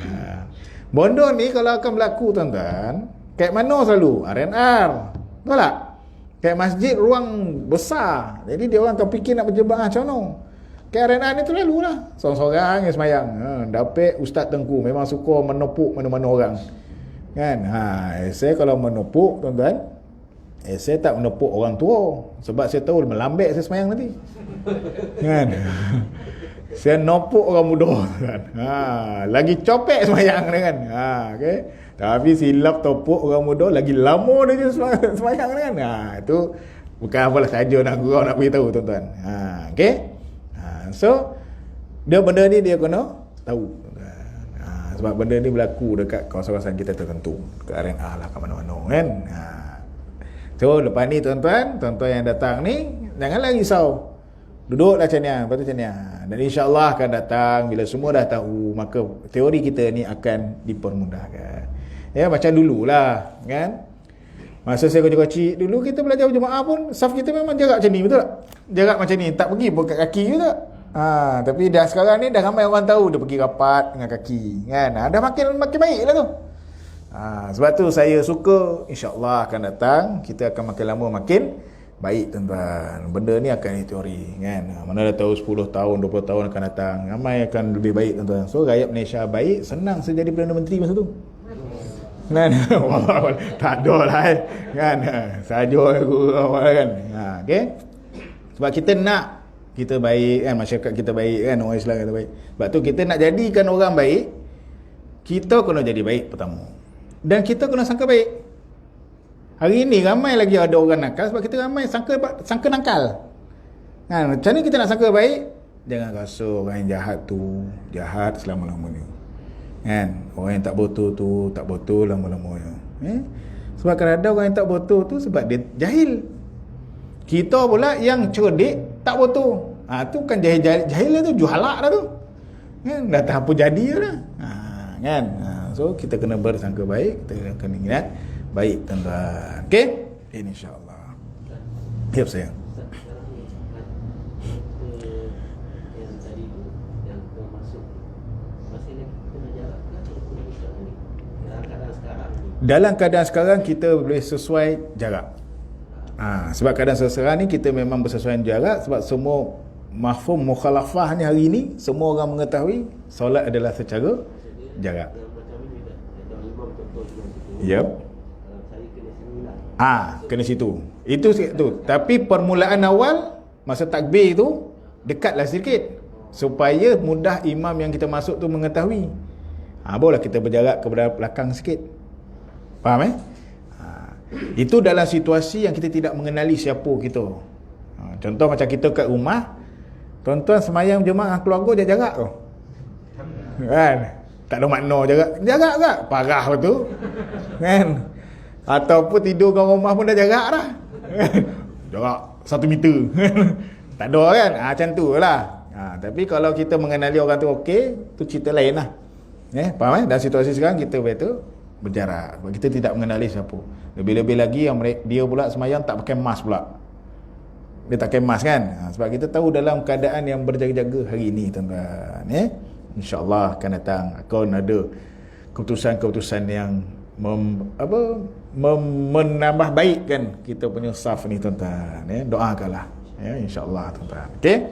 Bondo ni kalau akan berlaku tuan-tuan, kat mana selalu? R&R. Betul tak? Kat masjid ruang besar. Jadi dia orang akan fikir nak berjemaah macam mana. Kat R&R ni tu lalulah. Seorang-seorang yang semayang. Dapat Ustaz Tengku memang suka menepuk mana-mana orang. Kan? Saya kalau menepuk tuan-tuan, saya tak menepuk orang tua. Sebab saya tahu melambek saya semayang nanti. Kan? Saya nopuk orang muda kan. Lagi copek semayang kan. Okay. Tapi silap topuk orang muda, lagi lama dia semayang kan. Itu bukan apalah saja nak gurau nak beritahu tuan-tuan. Okay. So dia benda ni dia kena tahu. Sebab benda ni berlaku dekat kawasan-kawasan kita tertentu, ke R&R lah, kat mana-mana kan. So lepas ni tuan-tuan yang datang ni janganlah risau. Duduklah macam ni, lepas tu macam ni. Dan insya-Allah akan datang bila semua dah tahu, maka teori kita ni akan dipermudahkan. Ya, macam dululah kan. Masa saya kecil-kecil dulu, kita belajar berjemaah pun saf kita memang jarak macam ni, betul tak? Jarak macam ni, tak pergi buka kaki ke tak? Tapi dah sekarang ni dah ramai orang tahu dia pergi rapat dengan kaki kan. Dah makin baik lah tu. Sebab tu saya suka, insya-Allah akan datang kita akan makin lama makin baik tuan-tuan. Benda ni akan teori kan. Mana dah tahu 10 tahun 20 tahun akan datang, ramai akan lebih baik tuan-tuan. So rakyat Malaysia baik, senang saya jadi Perdana Menteri masa tu. Kan? Tak ada lah kan. Saja aku kan. Okey. Sebab kita nak kita baik kan, masyarakat kita baik kan, orang Islam kita baik. Sebab tu kita nak jadikan orang baik, kita kena jadi baik pertama. Dan kita kena sangka baik. Hari ini ramai lagi ada orang nakal sebab kita ramai sangka nakal. Kan, macam ni kita nak sangka baik, jangan rasa orang yang jahat tu jahat selama-lamanya. Kan, orang yang tak betul tu tak betul lama-lamanya. Sebab kadang-kadang orang yang tak betul tu sebab dia jahil. Kita pula yang cerdik tak betul. Tu bukan jahil lah tu, juhalak dah tu. Kan, dah tak apa jadi dah. Kan. So kita kena bersangka baik, kita kena ingat baik tuan-tuan. Okey? Insya-Allah. Siap sayang. Dalam keadaan sekarang kita boleh sesuai jarak. Sebab keadaan sekarang ni kita memang bersesuaian jarak sebab semua mafhum mukhalafah ni hari ni semua orang mengetahui solat adalah secara jarak. Yep. Kena situ. Itu tu. Tapi permulaan awal masa takbir tu dekatlah sedikit supaya mudah imam yang kita masuk tu mengetahui. Bolehlah kita berjarak ke belakang sikit. Faham Itu dalam situasi yang kita tidak mengenali siapa kita. Contoh macam kita kat rumah, tuan-tuan semayang jemaah keluarga jarak tu. Kan? Tak ada makna jarak tak? Parah betul. Kan? Ataupun tidur kat rumah pun dah jarak dah. Jarak 1 meter. Tak ada kan? Macam tu lah. Tapi kalau kita mengenali orang tu okey, tu cerita lain lah. Faham Dalam situasi sekarang kita betul berjarak. Sebab kita tidak mengenali siapa. Lebih-lebih lagi yang dia pula semayang tak pakai mask pula. Dia tak pakai mask kan. Sebab kita tahu dalam keadaan yang berjaga-jaga hari ini tuan-tuan. InsyaAllah akan datang akan ada keputusan-keputusan yang menambah baik kan kita punya saf ni tuan-tuan. Doakanlah. InsyaAllah tuan-tuan. Okey?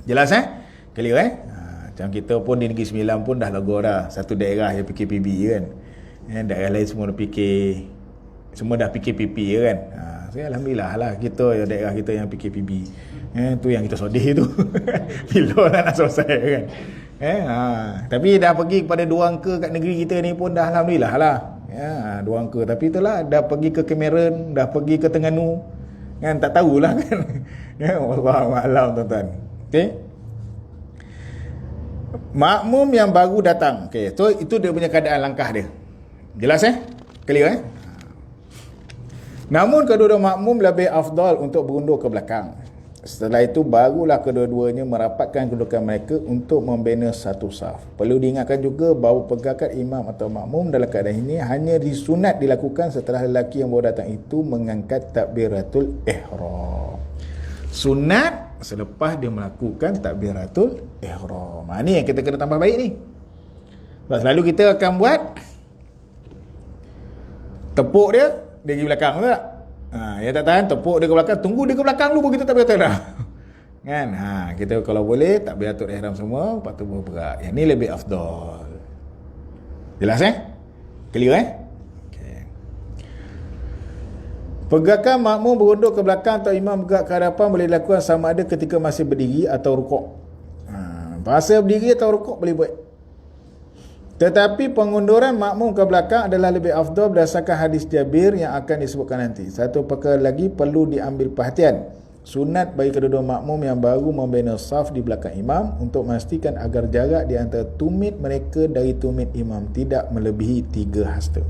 Jelas clear macam kita pun di Negeri Sembilan pun dah lega dah. Satu daerah yang PKPB kan. Daerah lain semua dah PKPP kan. So, alhamdulillah lah kita daerah kita yang PKPB. Tu yang kita sedih tu. Bila lah nak selesai kan. Tapi dah pergi kepada 2 angka kat negeri kita ni pun dah alhamdulillah lah. 2 angka. Tapi itulah dah pergi ke Cameron, dah pergi ke Terengganu. Kan tak tahulah kan. Wallahualam tuan-tuan. Okey. Makmum yang baru datang. Okey, so itu dia punya keadaan langkah dia. Jelas Clear Namun kedua-dua makmum lebih afdal untuk berundur ke belakang. Setelah itu barulah kedua-duanya merapatkan kedudukan mereka untuk membina satu saf. Perlu diingatkan juga bahawa pergerakan imam atau makmum dalam keadaan ini hanya disunat dilakukan setelah lelaki yang baru datang itu mengangkat takbiratul ihram. Sunat selepas dia melakukan takbiratul ihram. Ni yang kita kena tambah baik ni. Sebab selalu kita akan buat tepuk dia pergi belakang tak? Ya tak tahan, tepuk dia ke belakang, tunggu dia ke belakang dulu baru kita takbiratul ihram. Kan? Kita kalau boleh takbiratul ihram semua, lepas tu bergerak. Yang ni lebih afdal. Jelas Clear Okay. Pergerakan makmum berundur ke belakang atau imam bergerak ke hadapan boleh dilakukan sama ada ketika masih berdiri atau rukuk. Masa berdiri atau rukuk boleh buat. Tetapi pengunduran makmum ke belakang adalah lebih afdal berdasarkan hadis Jabir yang akan disebutkan nanti. Satu perkara lagi perlu diambil perhatian. Sunat bagi kedua-dua makmum yang baru membina saf di belakang imam untuk memastikan agar jarak di antara tumit mereka dari tumit imam tidak melebihi 3 hasta.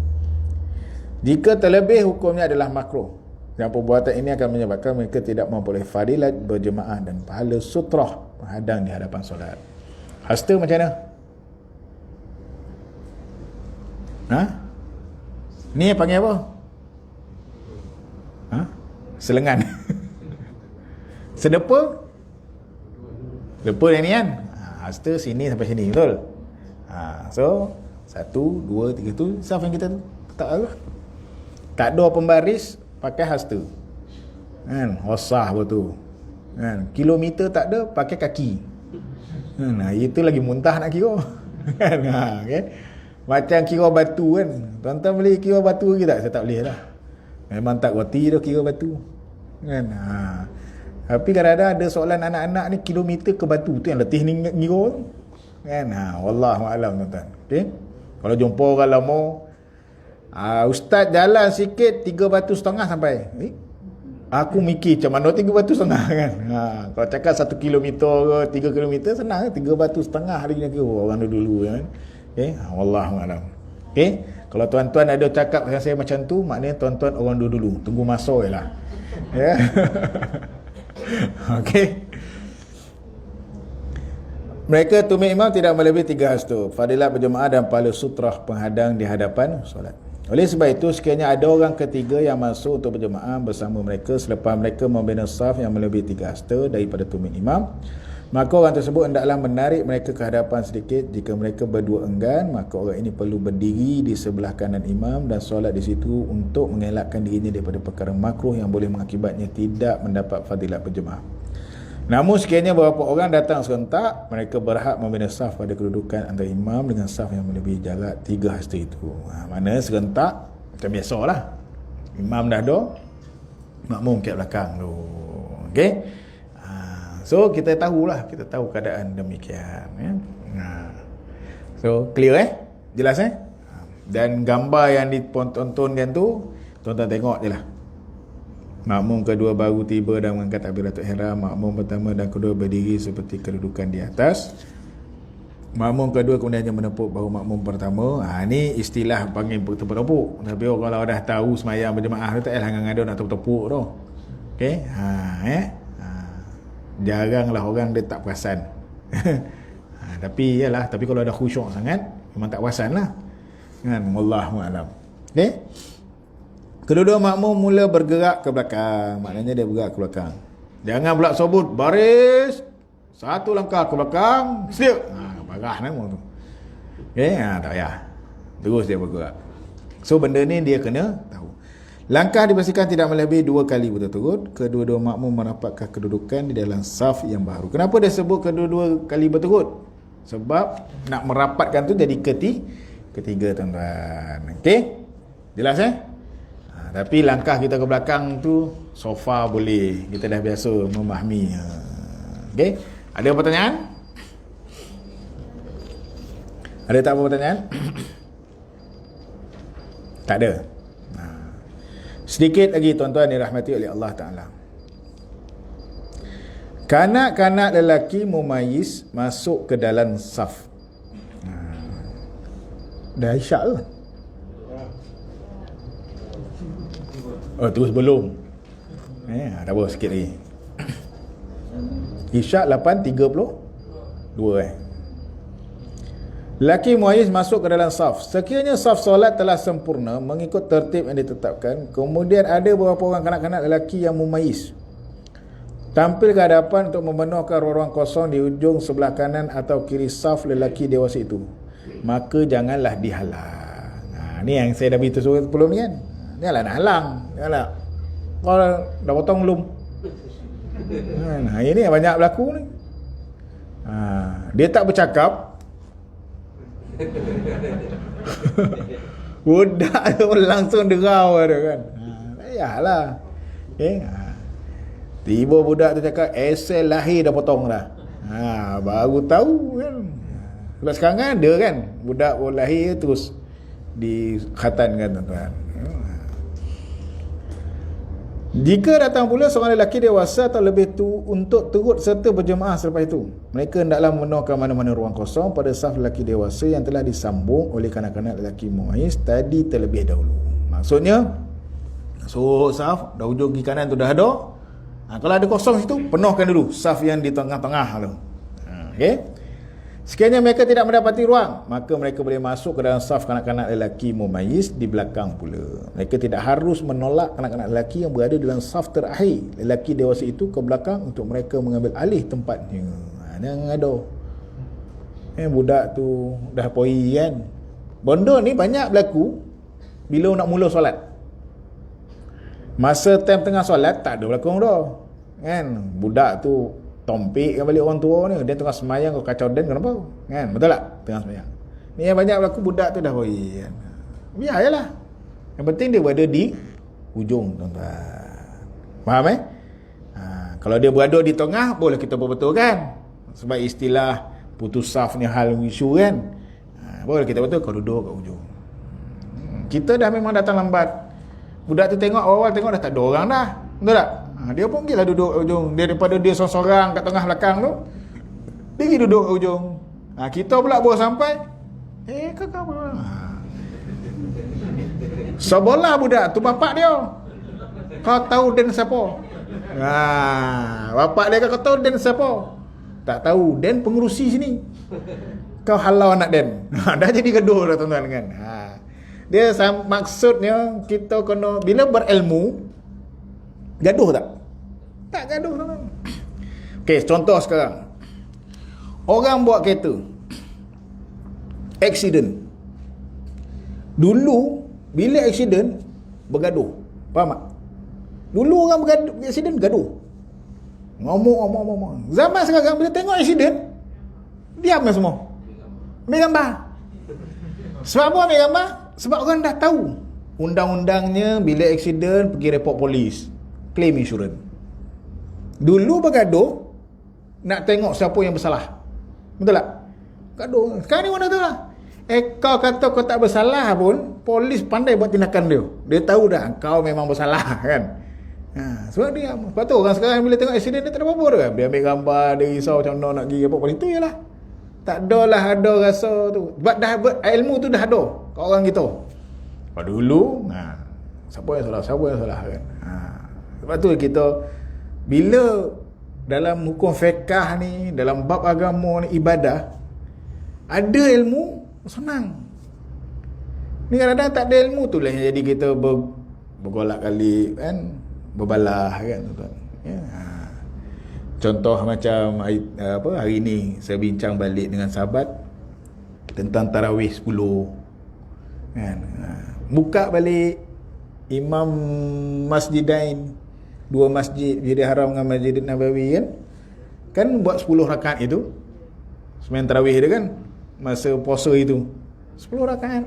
Jika terlebih, hukumnya adalah makruh. Dan perbuatan ini akan menyebabkan mereka tidak memperoleh fadilat berjemaah dan pahala sutrah menghadang di hadapan solat. Hasta macam mana? Ni panggil apa? Selengan. Sedepa? Depa yang ni kan? Hasta sini sampai sini, betul? So 1, 2, 3 tu saf yang kita tu. Tak ada. Tak ada pembaris, pakai hasta. Kan, hosah betul. Kan, kilometer tak ada, pakai kaki. Nah, itu lagi muntah nak kira. Kan, okay? Macam kira batu kan. Tuan-tuan boleh kira batu ke tak? Saya tak boleh lah. Memang tak reti dah kira batu. Kan? Tapi kadang-kadang ada soalan anak-anak ni kilometer ke batu tu yang letih ni ngira tu. Kan? Wallahualam tuan-tuan. Okay? Kalau jumpa orang lama, ustaz jalan sikit 3 batu setengah sampai. Aku mikir macam mana 3 batu setengah kan. Kalau cakap 1 kilometer ke 3 kilometer senang kan. 3 batu setengah hari ni kira orang dulu kan. Okay? Wallahualam. Okay? Kalau tuan-tuan ada cakap dengan saya macam tu, maknanya tuan-tuan orang dulu. Tunggu masa je lah. Ya. Okay. Mereka tumit imam tidak melebihi 3 hasta. Fadilat berjemaah dan pahala sutrah penghadang di hadapan solat. Oleh sebab itu, sekiranya ada orang ketiga yang masuk untuk berjemaah bersama mereka selepas mereka membina saf yang melebihi 3 hasta daripada tumit imam, maka orang tersebut hendaklah menarik mereka ke hadapan sedikit. Jika mereka berdua enggan, maka orang ini perlu berdiri di sebelah kanan imam dan solat di situ untuk mengelakkan dirinya daripada perkara makruh yang boleh mengakibatnya tidak mendapat fadilat berjemaah. Namun sekiranya beberapa orang datang serentak, mereka berhak membina saf pada kedudukan antara imam dengan saf yang melebihi jarak 3 hasta itu. Mana serentak macam biasalah. Imam dah ada, makmum kat belakang tu. Okey. So kita tahu keadaan demikian ya. So clear jelas dan gambar yang ditontonkan tu tuan-tuan tengok je lah. Makmum kedua baru tiba dan mengangkat takbiratul ihram. Makmum pertama dan kedua berdiri seperti kedudukan di atas. Makmum kedua kemudian hanya menepuk bahu makmum pertama. Ni istilah panggil tepuk-tepuk. Tapi kalau dah tahu semayang berjemaah tu tak payah ngada nak tepuk-tepuk tu. Okey. Jaranglah orang dia tak perasan. Tapi kalau ada khusyuk sangat memang tak perasan lah. Kan, wallahu alam. Okey. Kedua-dua makmum mula bergerak ke belakang. Maknanya dia bergerak ke belakang. Jangan pula sobut baris, satu langkah ke belakang, siap. Parah nama tu. Okey, tak payah. Terus dia bergerak. So benda ni dia kena tahu. Langkah dipastikan tidak melebihi 2 kali berturut-turut. Kedua-dua makmum merapatkan kedudukan di dalam saf yang baru. Kenapa dia sebut kedua-dua kali berturut? Sebab nak merapatkan tu jadi ketiga tuan-tuan. Okey? Jelas tapi langkah kita ke belakang tu sofa boleh. Kita dah biasa memahami. Okey? Ada pertanyaan? Ada tak apa pertanyaan? Tak ada. Sedikit lagi tuan-tuan dirahmati oleh Allah Ta'ala. Kanak-kanak lelaki mumayyiz masuk ke dalam saf. Dah isyak ke? Terus belum. Tak apa, sikit lagi. Isyak 8.32 Lelaki mumayyiz masuk ke dalam saf. Sekiranya saf solat telah sempurna mengikut tertib yang ditetapkan, kemudian ada beberapa orang kanak-kanak lelaki yang mumayyiz tampil ke hadapan untuk memenuhkan ruang kosong di ujung sebelah kanan atau kiri saf lelaki dewasa itu, maka janganlah dihalang. Ni yang saya dah beritahu sebelum ni kan. Janganlah nak halang. Janganlah. Kalau dah potong belum? Ini yang banyak berlaku ni. Dia tak bercakap. Budak tu langsung derau ada kan. Yalah. Tiba budak tu cakap sel lahir dah potong dah. Baru tahu kan. Kalau sekarang kan ada kan budak pun lahir terus dikhatankan tuan-tuan. Jika datang pula seorang lelaki dewasa atau lebih tu untuk turut serta berjemaah selepas itu, mereka hendaklah memenuhkan mana-mana ruang kosong pada saf lelaki dewasa yang telah disambung oleh kanak-kanak lelaki mumayyiz tadi terlebih dahulu. Maksudnya masuk saf, dah ujung kiri kanan tu dah ada. Kalau ada kosong situ, penuhkan dulu saf yang di tengah-tengah tu. Okey. Sekiranya mereka tidak mendapati ruang, maka mereka boleh masuk ke dalam saf kanak-kanak lelaki mumayyiz di belakang pula. Mereka tidak harus menolak kanak-kanak lelaki yang berada dalam saf terakhir lelaki dewasa itu ke belakang untuk mereka mengambil alih tempatnya. Jangan ada. Budak tu dah poi kan. Benda ni banyak berlaku bila nak mula solat. Masa time tengah solat tak ada berlakon dah. Kan? Budak tu tompik kan balik orang tua ni, dia tengah semayang kau kacau den kenapa? Kan? Betul tak? Tengah semayang. Ni yang banyak berlaku budak tu dah kan. Biar jelah. Yang penting dia berada di hujung, tuan-tuan. Faham kalau dia berada di tengah boleh kita perbetulkan. Sebab istilah putus saf ni hal isu kan. Boleh kita betul kau duduk kat hujung. Kita dah memang datang lambat. Budak tu tengok awal tengok dah tak ada orang dah. Betul tak? Dia pun pergilah duduk kat hujung. Daripada dia seorang-seorang kat tengah belakang tu, dia pergi duduk kat hujung. Kita pula baru sampai. Kakak apa? Sebelah budak tu bapak dia. Kau tahu den siapa? Bapak dia kau tahu den siapa? Tak tahu. Den pengerusi sini. Kau halau anak den. Dah jadi gaduh dah tuan-tuan kan. Dia maksudnya kita kena bila berilmu gaduh tak? Tak gaduh tuan-tuan. Okey, contoh sekarang. Orang buat kereta. Accident. Dulu bila accident bergaduh. Faham tak? Dulu orang bergaduh, accident gaduh. Ngomong. Zaman sekarang bila tengok accident diam semua. Ambil gambar. Sebab apa ambil gambar? Sebab orang dah tahu undang-undangnya bila accident pergi report polis, claim insurans. Dulu bergaduh nak tengok siapa yang bersalah. Betul tak? Gaduh. Sekarang ni orang dah tahu lah. Kau kata kau tak bersalah pun, polis pandai buat tindakan dia. Dia tahu dah kau memang bersalah kan. Sebab dia. Sebab tu orang sekarang bila tengok accident dia tak ada apa-apa dah. Dia ambil gambar, dia risau macam mana nak pergi apa polis. Itu je lah. Tak adalah ada rasa tu. Sebab dah ilmu tu dah ada kat orang kita. Sebab dulu siapa yang salah kan. Sebab tu kita bila dalam hukum fiqh ni, dalam bab agama ni, ibadah, ada ilmu senang. Ni kadang-kadang tak ada ilmu tu lah yang jadi kita bergolak kali kan, berbalah kan tuan-tuan. Ya. Contoh macam hari ni saya bincang balik dengan sahabat tentang tarawih 10 kan. Buka balik Imam Masjidain, dua masjid, Masjidil Haram dengan Masjid Nabawi kan buat 10 rakaat itu sembahyang tarawih dia kan masa puasa itu 10 rakaat.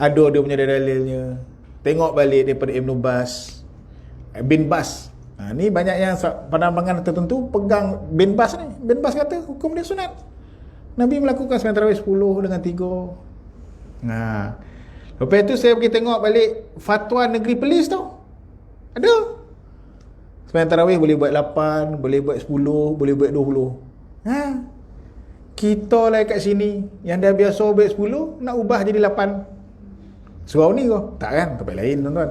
Ada dia punya dalilnya. Tengok balik daripada Ibn bin Bas. Ni banyak yang pandangan tertentu pegang bin Bas ni. Bin Bas kata hukum dia sunat. Nabi melakukan sembahyang tarawih 10 dengan 3. Lepas tu saya pergi tengok balik fatwa negeri Perlis tu. Ada. Sembahyang tarawih boleh buat 8, boleh buat 10, boleh buat 20. Kita lah kat sini yang dah biasa buat 10 nak ubah jadi 8. Surau ni kau? Tak kan? Tempat lain tuan-tuan.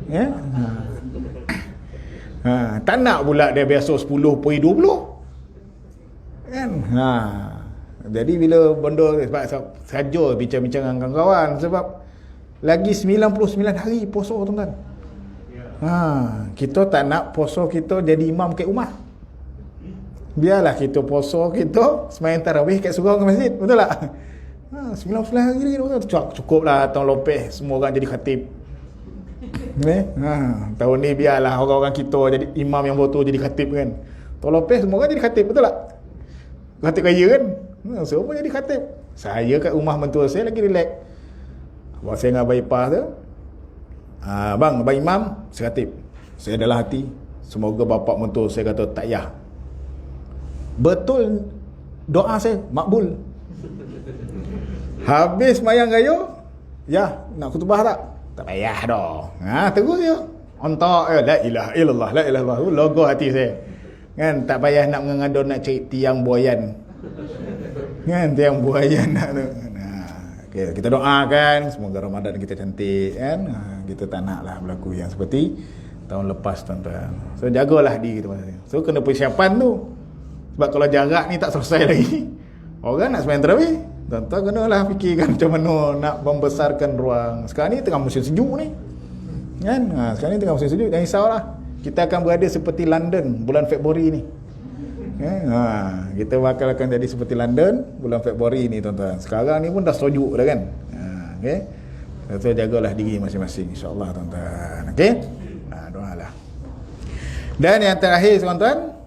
Ya? Tak nak pula dia biasa 10 pergi 20. Kan? Jadi bila benda sebab saja bincang-bincang dengan kawan sebab lagi 99 hari puasa tuan-tuan. Kita tak nak puasa kita jadi imam kat rumah. Biarlah kita puasa kita sembahyang tarawih kat surau ke masjid. Betul tak? 99 hari lagi cukup lah tahun lepas semua orang jadi khatib. Tahun ni biarlah orang-orang kita jadi imam yang betul jadi khatib kan. Tahun lepas semua orang jadi khatib. Betul tak? Khatib kaya kan? Semua jadi khatib. Saya kat rumah mentua saya lagi relax. Abang saya dengan abang ipar tu, abang imam saya khatib. Saya dalam hati semoga bapak mentua saya kata tak payah. Betul doa saya makbul. Habis mayang gayo, ya nak khutbah tak? Tak payah dah. Terus je. Ontak la ilaha illallah, la ilaha illallah. Logo hati saya. Kan tak payah nak mengado nak cari tiang buayan. Kan tiang buayan nak tu. Okay, kita doakan semoga Ramadan kita cantik kan. Kita tak naklah berlaku yang seperti tahun lepas tuan-tuan. So jagalah diri kita. So kena persiapan tu. Sebab kalau jarak ni tak selesai lagi, orang nak sembahyang tarawih, tuan-tuan kenalah fikirkan macam mana nak membesarkan ruang. Sekarang ni tengah musim sejuk ni kan. Sekarang ni tengah musim sejuk, jangan risaulah. Kita akan berada seperti London bulan Februari ni. Kita akan jadi seperti London bulan Februari ni tuan-tuan. Sekarang ni pun dah sejuk dah kan. Okay. Tuan-tuan jagalah diri masing-masing, insya-Allah tuan-tuan. Okey? Doalah. Dan yang terakhir tuan-tuan,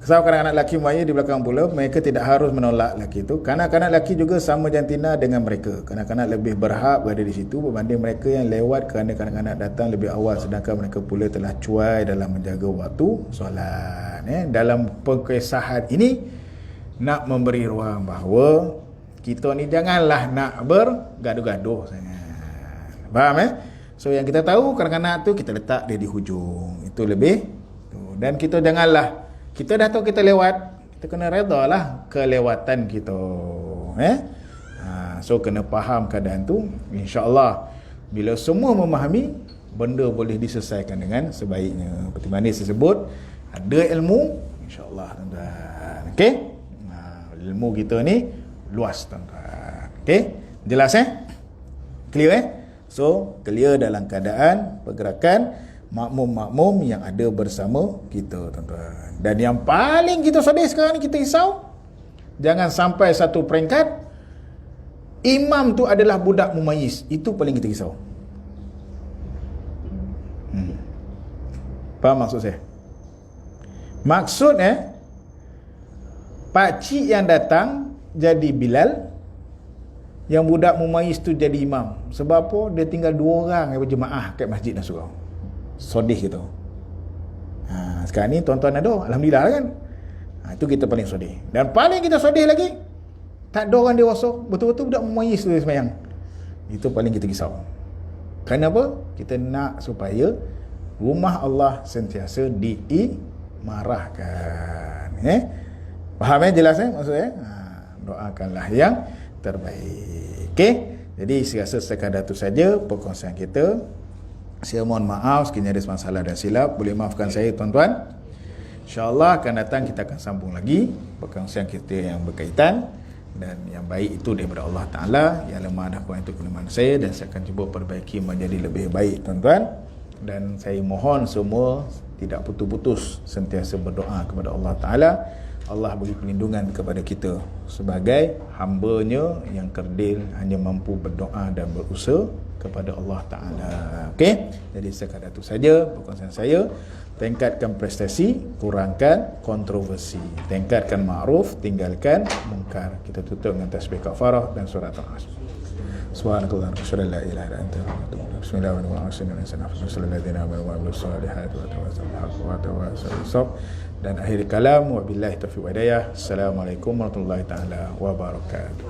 sebab kanak-kanak lelaki maya di belakang pula, mereka tidak harus menolak lelaki itu. Kanak-kanak lelaki juga sama jantina dengan mereka. Kanak-kanak lebih berhak berada di situ berbanding mereka yang lewat kerana kanak-kanak datang lebih awal, sedangkan mereka pula telah cuai dalam menjaga waktu solat. Dalam perkesahan ini nak memberi ruang bahawa kita ni janganlah nak bergaduh-gaduh sangat. Faham So yang kita tahu kanak-kanak tu kita letak dia di hujung. Itu lebih. Dan kita janganlah, kita dah tahu kita lewat, kita kena redha lah kelewatan kita. So kena faham keadaan tu. InsyaAllah bila semua memahami, benda boleh diselesaikan dengan sebaiknya. Seperti mana saya sebut, ada ilmu, insyaAllah tuan-tuan. Okey? Ilmu kita ni luas tuan-tuan. Okey? Jelas Clear So clear dalam keadaan pergerakan makmum-makmum yang ada bersama kita tuan-tuan. Dan yang paling kita sedih sekarang ni, kita risau jangan sampai satu peringkat imam tu adalah budak mumayyiz. Itu paling kita risau. Faham maksud saya? Maksud pakcik yang datang jadi Bilal, yang budak mumayyiz tu jadi imam. Sebab apa? Dia tinggal 2 orang yang berjemaah kat masjid dan surau. Sodih gitu. Sekarang ni tuan-tuan ada, alhamdulillah kan. Itu kita paling sodih. Dan paling kita sodih lagi, tak ada orang dewasa, betul-betul budak mumayyiz tu sembahyang. Itu paling kita risau. Kenapa? Kita nak supaya rumah Allah sentiasa diimarahkan. Faham jelas maksudnya? Doakanlah yang terbaik. Okey. Jadi saya rasa sekadar itu saja perkongsian kita. Saya mohon maaf sekiranya ada masalah dan silap. Boleh maafkan saya tuan-tuan. InsyaAllah akan datang kita akan sambung lagi perkongsian kita yang berkaitan. Dan yang baik itu daripada Allah Ta'ala. Yang lemah dan kurang itu kelemahan saya. Dan saya akan cuba perbaiki menjadi lebih baik tuan-tuan. Dan saya mohon semua tidak putus-putus sentiasa berdoa kepada Allah Ta'ala. Allah beri perlindungan kepada kita sebagai hamba-Nya yang kerdil, hanya mampu berdoa dan berusaha kepada Allah Ta'ala. Okey? Jadi sekadar itu saja perkongsian saya. Tingkatkan prestasi, kurangkan kontroversi. Tingkatkan ma'ruf, tinggalkan mungkar. Kita tutup dengan tasbih kafarah dan surat Al-Asr. Subhanakallah wa bihamdika la ilaha illa anta bismillahirrahmanirrahim dan akhir kalam wabillahi taufiq wa hidayah. Assalamualaikum warahmatullahi taala wabarakatuh.